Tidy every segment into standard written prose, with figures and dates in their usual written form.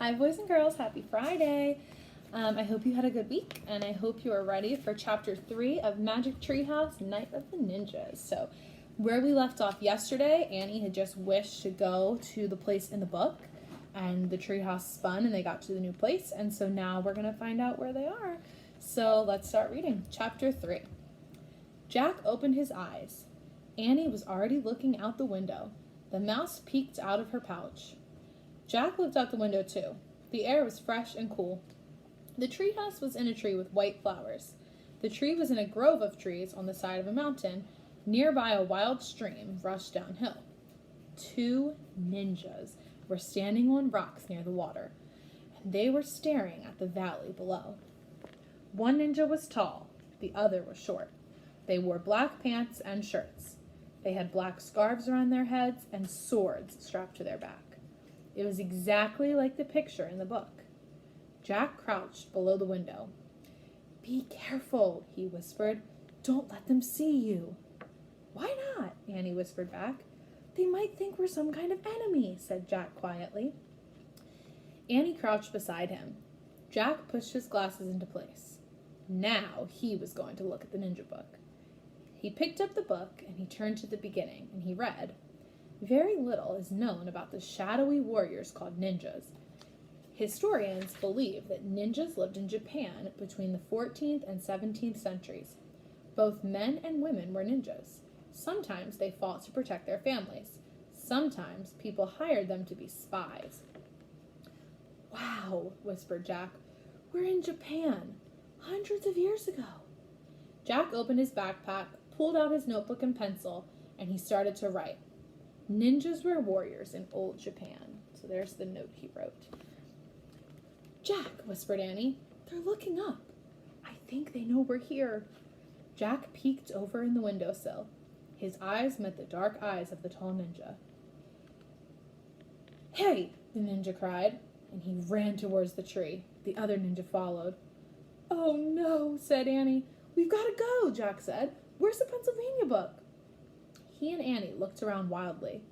Hi boys and girls, happy Friday. I hope you had a good week and I hope you are ready for chapter 3 of Magic Treehouse Night of the Ninjas. So where we left off yesterday, Annie had just wished to go to the place in the book and the treehouse spun and they got to the new place, and so now we're going to find out where they are. So let's start reading. Chapter 3. Jack opened his eyes. Annie was already looking out the window. The mouse peeked out of her pouch. Jack looked out the window too. The air was fresh and cool. The treehouse was in a tree with white flowers. The tree was in a grove of trees on the side of a mountain. Nearby, a wild stream rushed downhill. 2 ninjas were standing on rocks near the water, and they were staring at the valley below. One ninja was tall, the other was short. They wore black pants and shirts. They had black scarves around their heads and swords strapped to their back. It was exactly like the picture in the book. Jack crouched below the window. "Be careful," he whispered. "Don't let them see you." "Why not?" Annie whispered back. "They might think we're some kind of enemy," said Jack quietly. Annie crouched beside him. Jack pushed his glasses into place. Now he was going to look at the ninja book. He picked up the book and he turned to the beginning and he read, "Very little is known about the shadowy warriors called ninjas. Historians believe that ninjas lived in Japan between the 14th and 17th centuries. Both men and women were ninjas. Sometimes they fought to protect their families. Sometimes people hired them to be spies." "Wow," whispered Jack. "We're in Japan, hundreds of years ago." Jack opened his backpack, pulled out his notebook and pencil, and he started to write. Ninjas were warriors in old Japan. So there's the note he wrote. "Jack," whispered Annie, "they're looking up. I think they know we're here." Jack peeked over in the windowsill. His eyes met the dark eyes of the tall ninja. "Hey!" the ninja cried, and he ran towards the tree. The other ninja followed. "Oh no," said Annie. "We've got to go," Jack said. "Where's the Pennsylvania book?" He and Annie looked around wildly.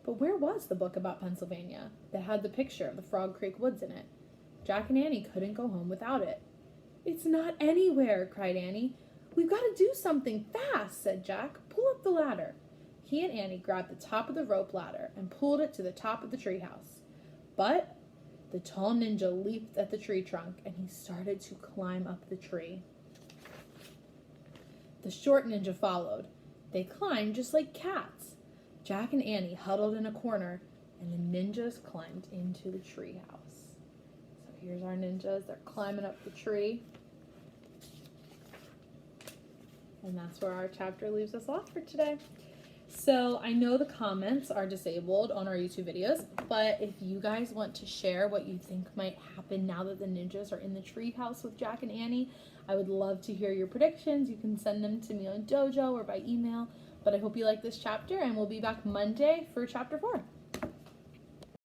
But where was the book about Pennsylvania that had the picture of the Frog Creek woods in it? Jack and Annie couldn't go home without it. "It's not anywhere," cried Annie. "We've got to do something fast," said Jack. "Pull up the ladder." He and Annie grabbed the top of the rope ladder and pulled it to the top of the treehouse. But the tall ninja leaped at the tree trunk and he started to climb up the tree. The short ninja followed. They climbed just like cats. Jack and Annie huddled in a corner, and the ninjas climbed into the treehouse. So here's our ninjas. They're climbing up the tree. And that's where our chapter leaves us off for today. So I know the comments are disabled on our YouTube videos, but if you guys want to share what you think might happen now that the ninjas are in the treehouse with Jack and Annie, I would love to hear your predictions. You can send them to me on Dojo or by email. But I hope you like this chapter, and we'll be back Monday for chapter 4.